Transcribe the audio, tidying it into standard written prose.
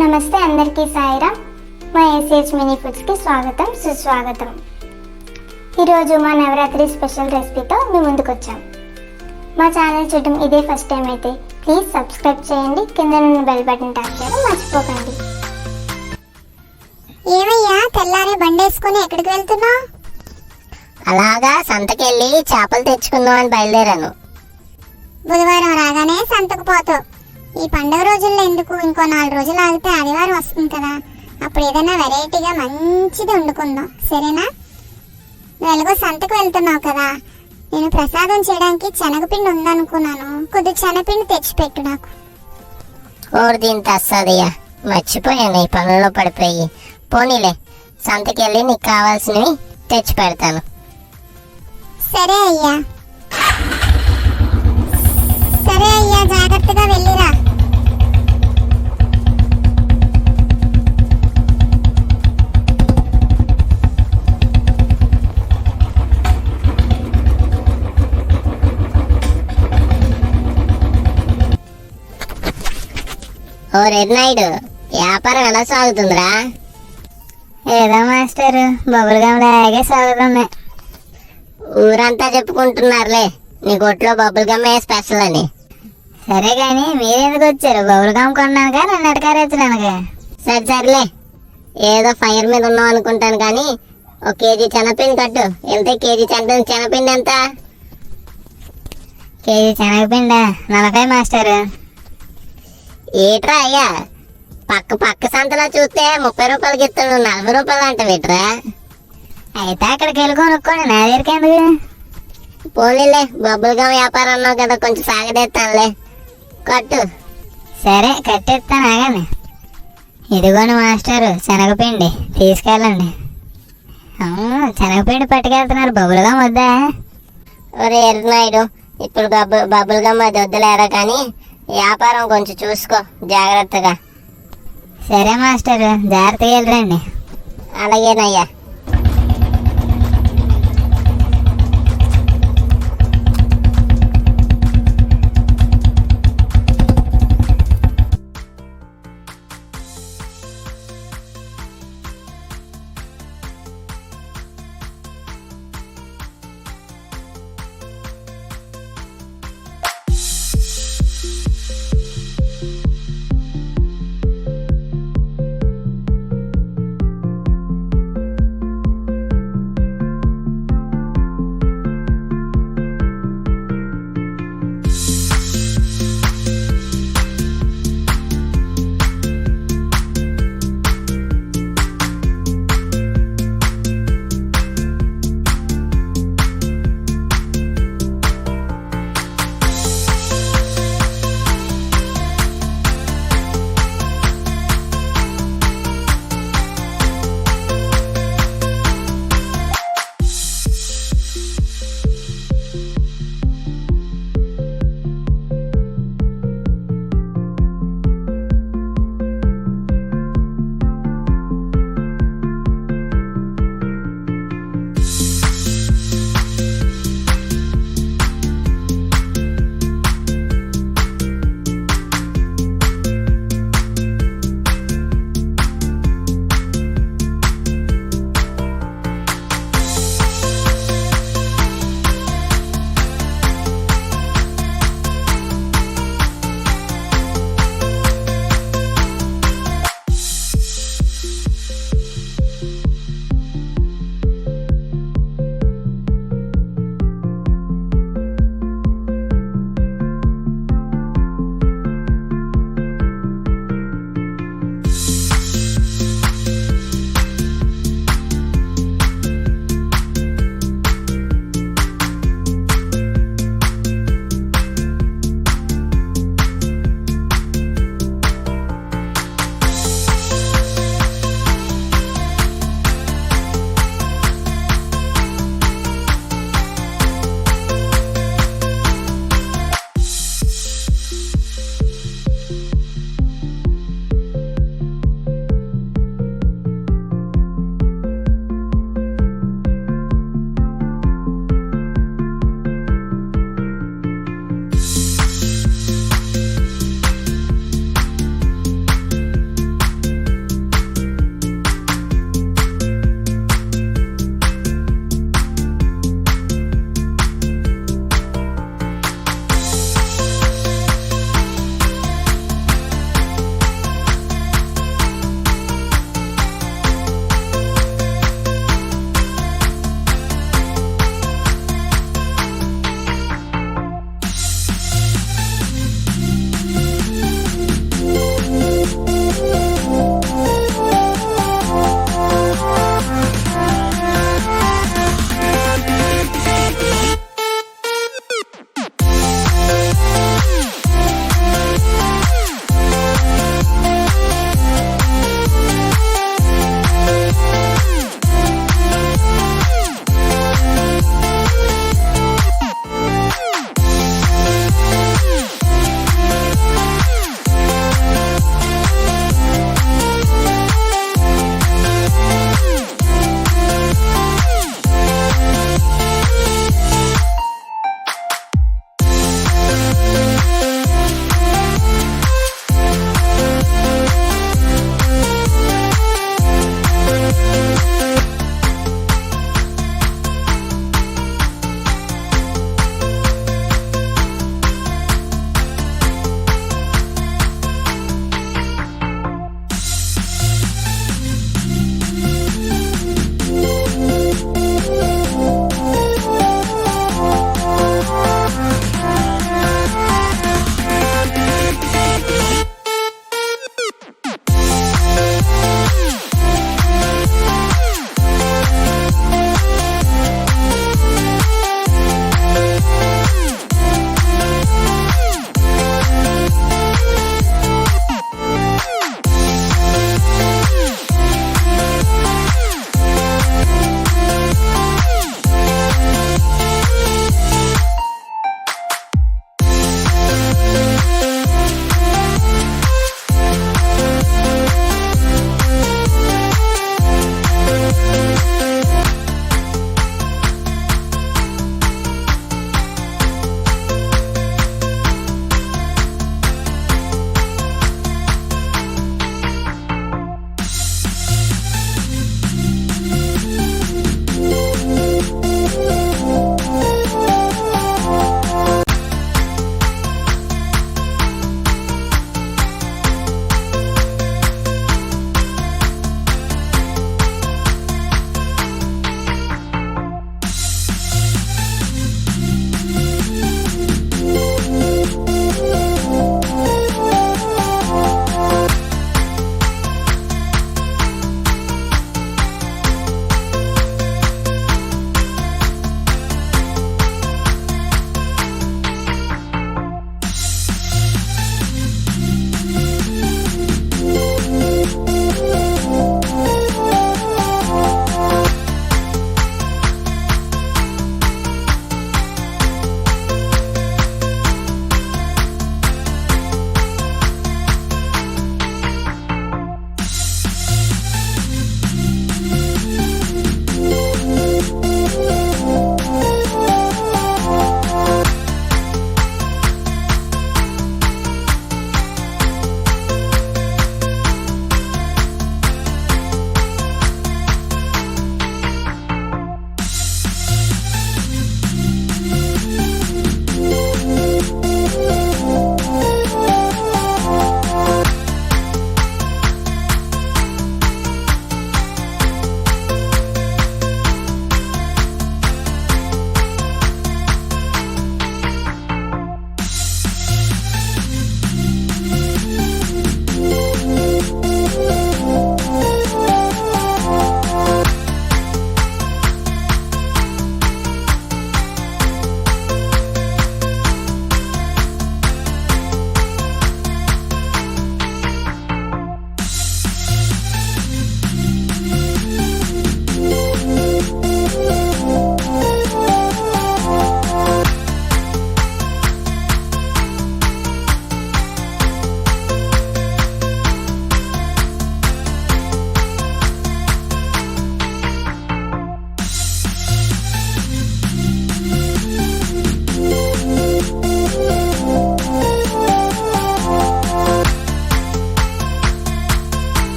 నమస్తే అందరికీ సాయిరామ్. మా ACH Mini Foods కి స్వాగతం సుస్వాగతం. ఈరోజు మా నవరాత్రి స్పెషల్ రెసిపీతో మీ ముందుకు వచ్చాం. మా ఛానల్ చూడడం ఇదే ఫస్ట్ టైం అయితే ప్లీజ్ సబ్స్క్రైబ్ చేయండి. కింద ఉన్న బెల్ బటన్ ట్యాప్ చేయడం మర్చిపోకండి. ఏమయ్యా తెల్లారే బండేసుకుని ఎక్కడికి వెళ్తున్నావు? అలాగా సంతకెళ్ళి చేపలు తెచ్చుకుందాం అని బయలుదేరాను. బుధవారం రాగానే సంతకు పోతావు. ఈ పండుగ రోజుల్లో ఎందుకు, ఇంకో 4 రోజులు ఆగితే ఆదివారం వస్తుంది కదా, అప్పుడు ఏదైనా వెరైటీగా మంచిది వండుకుందాం, సరేనా? నువ్వు ఎలాగో సంతకు వెళ్తున్నావు కదా, నేను ప్రసాదం చేయడానికి శనగపిండి ఉందనుకున్నాను. కొద్ది శనగపిండి తెచ్చిపెట్టు నాకు. ఓడి దీని తస్సదయ్యా, మర్చిపోయాను ఈ పనుల్లో పడిపోయి. పోనీలే, సంతకెళ్ళి నీకు కావాల్సినవి తెచ్చి పెడతాను. సరే అయ్యా, సరే అయ్యా, జాగ్రత్తగా వెళ్ళిరా. ఓ రెడ్నాయుడు, వ్యాపారం ఎలా సాగుతుందిరా? ఏదో మాస్టర్, బబుల్ గమ్ లాగే సాగుతుంది. ఊరంతా చెప్పుకుంటున్నారులే నీ కొట్లో బబుల్ గమ్మే స్పెషల్ అని. సరే కానీ మీరెందుకు వచ్చారు? బబుల్ గమ్ కొన్నానుగా, నన్ను అడగారెత్తడానుగా. సర్లే, ఏదో ఫైర్ మీద ఉన్నావు అనుకుంటాను కానీ 1 కేజీ శనగపిండి కట్టు. ఎంత కేజీ శనగపిండి ఎంత? కేజీ శనగపిండా? 40 మాస్టర్. ఏట్రా అయ్యా, పక్క సంతలో చూస్తే 30 రూపాయలకి ఇస్తాడు, 40 రూపాయలు అంట వీట్రా. అయితే అక్కడికి వెళ్ళి కొనుక్కోండి, నా దగ్గరికి ఎందుకు? పోనీలే, బబుల్ గమ్ వ్యాపారం అన్నావు కదా, కొంచెం సాగదెత్తానులే, కట్టు. సరే కట్టిస్తాను, ఆగండి. ఇదిగోండి మాస్టర్ శనగపిండి, తీసుకెళ్ళండి. శనగపిండి పట్టుకెళ్తున్నారు, బబుల్ గమ్ వద్దా? ఒరే ఎర్రనాయుడు, ఇప్పుడు బబుల్ గమ్ అది వద్దులేరా కానీ వ్యాపారం కొంచెం చూసుకో జాగ్రత్తగా. సరే మాస్టర్, జాగ్రత్తగా వెళ్ళరండి. అలాగేనయ్యా.